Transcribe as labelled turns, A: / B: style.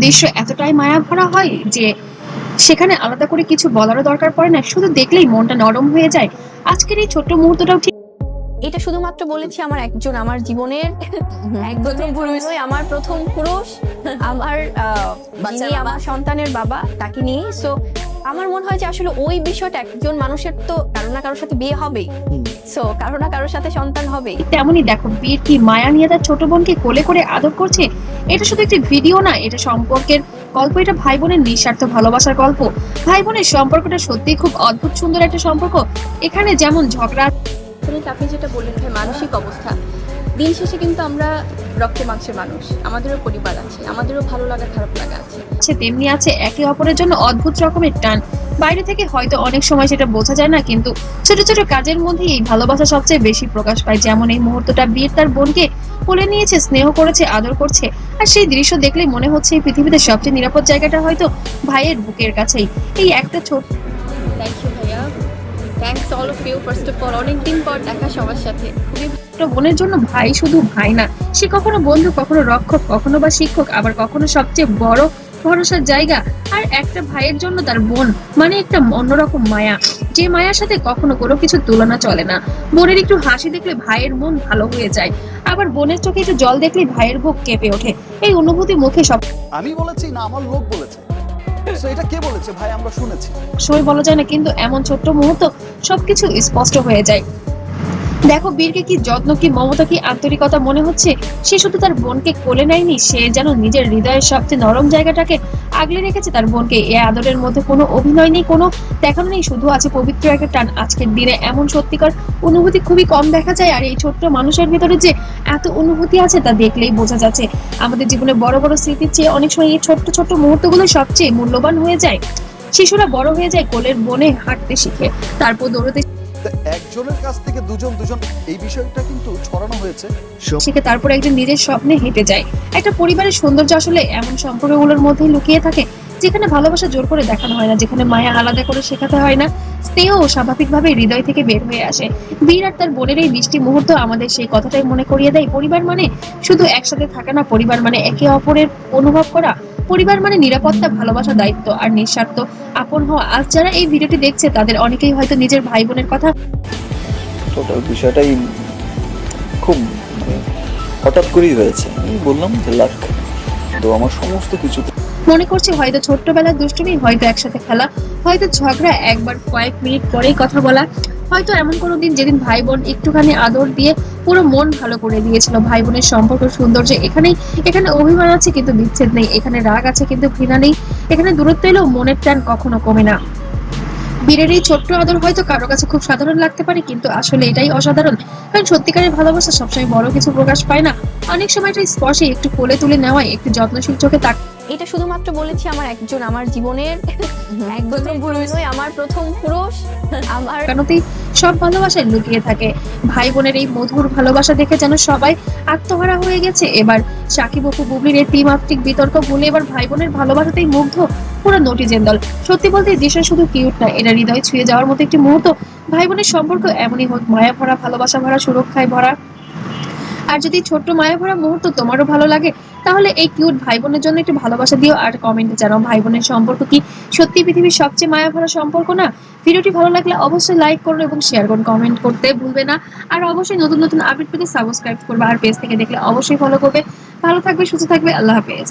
A: দৃশ্য এতটাই মায়া ভরা হয় যে সেখানে আলাদা করে কিছু বলারও দরকার পড়ে না, শুধু দেখলেই মনটা নরম হয়ে যায়। আজকের এই ছোট্ট মুহূর্তটাও ঠিক
B: এটা শুধুমাত্র বলেছি আমার একজন, আমার জীবনের একদম পুরুষ নয়, আমার প্রথম পুরুষ, আমার যিনি আমার সন্তানের বাবা, তাকে নিয়ে। সো আমার মনে হয় যে আসলে ওই বিষয়টা, একজন মানুষের তো কারো না কারোর সাথে বিয়ে হবেই, সো কারো না কারোর সাথে সন্তান হবেই।
A: তেমনই দেখো, বীর কি মায়া নিয়ে তার ছোট বোনকে কোলে করে আদর করছে। এটা শুধু একটি ভিডিও না, এটা সম্পর্কের গল্প, এটা ভাই বোনের নিঃস্বার্থ ভালোবাসার গল্প। ভাই বোনের সম্পর্কটা সত্যিই খুব অদ্ভুত সুন্দর একটা সম্পর্ক। এখানে যেমন ঝগড়া
C: আপনি যেটা বললেন ভাই, মানসিক অবস্থা, দিন শেষে কিন্তু আমরা রক্তে মাংসের মানুষ, আমাদেরও পরিবার আছে, আমাদেরও ভালো লাগা খারাপ লাগা আছে,
A: আছে, তেমনি আছে একে অপরের জন্য অদ্ভুত রকমের টান। বাইরে থেকে হয়তো অনেক সময় সেটা বোঝা যায় না, কিন্তু ছোট ছোট কাজের মধ্যে এই ভালোবাসা সবচেয়ে বেশি প্রকাশ পায়। যেমন এই মুহূর্তটা, বীর তার বোনকে কোলে নিয়েছে, স্নেহ করেছে, আদর করছে, আর সেই দৃশ্য দেখলেই মনে হচ্ছে এই পৃথিবীতে সবচেয়ে নিরাপদ জায়গাটা হয়তো ভাইয়ের বুকের কাছেই। এই একটা ছোট
C: থ্যাংক ইউ ভাইয়া, thanks all of you. First of all, অনেকদিন পর দেখা সবার সাথে, খুবই
A: বোনের জন্য ভাই শুধু ভাই না, সে কখনো বন্ধু, কখনো রক্ষক, কখনো বা শিক্ষক, আবার কখনো সবচেয়ে বড় ভরসার জায়গা। আর একটা ভাইয়ের জন্য তার বোন মানে একটা অন্যরকম মায়া, যে মায়ার সাথে কখনো কোনো কিছু তুলনা চলে না। বোনের একটু হাসি দেখলে ভাইয়ের মন ভালো হয়ে যায়, আবার বোনের চোখে একটু জল দেখলে ভাইয়ের বুক কেঁপে ওঠে। এই অনুভূতি মুখে সব
D: আমি বলেছি না, আমার লোক বলেছে। সো এটা কে বলেছে ভাই? আমরা শুনেছি।
A: সময় বলা যায় না, কিন্তু এমন ছোট্ট মুহূর্ত সবকিছু স্পষ্ট হয়ে যায়। দেখো বীরকে কি যত্ন, কি মমতা, কি আন্তরিকতা মনে হচ্ছে। সে শুধু তার বোনকে কোলে নেয়নি, সে যেন নিজের হৃদয়ের সবচেয়ে নরম জায়গাটাকে আগলে রেখেছে তার বোনকে। এই আদরের মধ্যে কোনো অভিনয় নেই, কোনো দেখানো নেই, শুধু আছে পবিত্র একটা টান। আজকের দিনে এমন সত্যিকার অনুভূতি খুবই কম দেখা যায়, আর এই ছোট্ট মানুষের ভিতরে যে এত অনুভূতি আছে তা দেখলেই বোঝা যাচ্ছে। আমাদের জীবনে বড় বড় স্মৃতির চেয়ে অনেক সময় এই ছোট্ট ছোট্ট মুহূর্তগুলো সবচেয়ে মূল্যবান হয়ে যায়। শিশুরা বড় হয়ে যায় কোলের বনে হাঁটতে শিখে, তারপর দৌড়তে
D: একজনের কাছ থেকে দুজন দুজন, এই বিষয়টা কিন্তু ছড়ানো হয়েছে।
A: শিখে, তারপর একজন নিজের স্বপ্নে হেঁটে যায়। একটা পরিবারের সৌন্দর্য আসলে এমন সম্পর্কগুলোর মধ্যেই লুকিয়ে থাকে, যেখানে ভালোবাসা জোর করে দেখানো হয় না, যেখানে মায়া আলাদা করে শেখাতে হয় না, স্নেহ স্বাভাবিকভাবে হৃদয় থেকে বের হয়ে আসে। বীর আর তার বোনের এই মিষ্টি মুহূর্ত আমাদের সেই কথাটাই মনে করিয়ে দেয়। পরিবার মানে শুধু একসাথে থাকা না, পরিবার মানে একে অপরের অনুভব করা, পরিবার মানে নিরাপত্তা, ভালোবাসা, দায়িত্ব আর নিঃস্বার্থ আপন হওয়া। আজ যারা এই ভিডিওটি দেখছে তাদের অনেকেই হয়তো নিজের ভাই বোনের কথা
E: টোটাল বিষয়টাই খুব মানে হঠাৎ করেই হয়েছে। আমি বললাম যে লাখ, তো আমার সমস্ত কিছু
A: মনে করছে হয়তো ছোট্টবেলার দুষ্টুমি, হয়তো একসাথে খেলা, হয়তো ঝগড়া একবার কয়েক মিনিট পরেই কথা বলা, হয়তো এমন কোনো দিন যেদিন ভাই বোন একটুখানি আদর দিয়ে পুরো মন ভালো করে দিয়েছিল। ভাই বোনের সম্পর্ক সৌন্দর্য এখানে অভিমান আছে কিন্তু বিচ্ছেদ নেই, এখানে রাগ আছে কিন্তু ঘৃণা নেই, এখানে দূরত্ব এলেও মনের টান কখনো কমে না। বীরের এই ছোট্ট আদর হয়তো কারো কাছে খুব সাধারণ লাগতে পারে, কিন্তু আসলে এটাই অসাধারণ। কারণ সত্যিকারের ভালোবাসা সবসময় বড় কিছু প্রকাশ পায় না, অনেক সময় এটা স্পর্শে, একটু কোলে তুলে নেওয়ায়, একটু যত্নশীল চোখে তাক
B: এটা শুধুমাত্র বলেছি আমার একজন, আমার জীবনের একদম পুরুষ নয়, আমার প্রথম পুরুষ, আমার
A: তাকানোতেই সব ভালোবাসায় লুকিয়ে থাকে। ভাই বোনের এই মধুর ভালোবাসা দেখে যেন সবাই আত্মহারা হয়ে গেছে। এবার সাকিব অপু বুবলির এই ত্রিমাত্রিক বিতর্ক ভুলে এবার ভাই বোনের ভালোবাসাতেই মুগ্ধ পুরো নটিজেন দল। সত্যি বলতে এই দৃশ্য শুধু কিউট না, এটা হৃদয় ছুঁয়ে যাওয়ার মতো একটি মুহূর্ত। ভাই বোনের সম্পর্ক এমনই হোক, মায়া ভরা, ভালোবাসা ভরা, সুরক্ষায় ভরা। আর যদি ছোট্ট মায়া ভরা মুহূর্ত তোমারও ভালো লাগে, তাহলে এই কিউট ভাই বোনের জন্য একটু ভালোবাসা দিও, আর কমেন্টে জানাও ভাই বোনের সম্পর্ক কি সত্যি পৃথিবীর সবচেয়ে মায়া ভরা সম্পর্ক না। ভিডিওটি ভালো লাগলে অবশ্যই লাইক করো এবং শেয়ার করুন, কমেন্ট করতে ভুলবে না। আর অবশ্যই নতুন নতুন আপডেট পেতে সাবস্ক্রাইব করবে, আর পেজ থেকে দেখলে অবশ্যই ফলো করবে। ভালো থাকবে, সুস্থ থাকবে, আল্লাহ হাফেজ।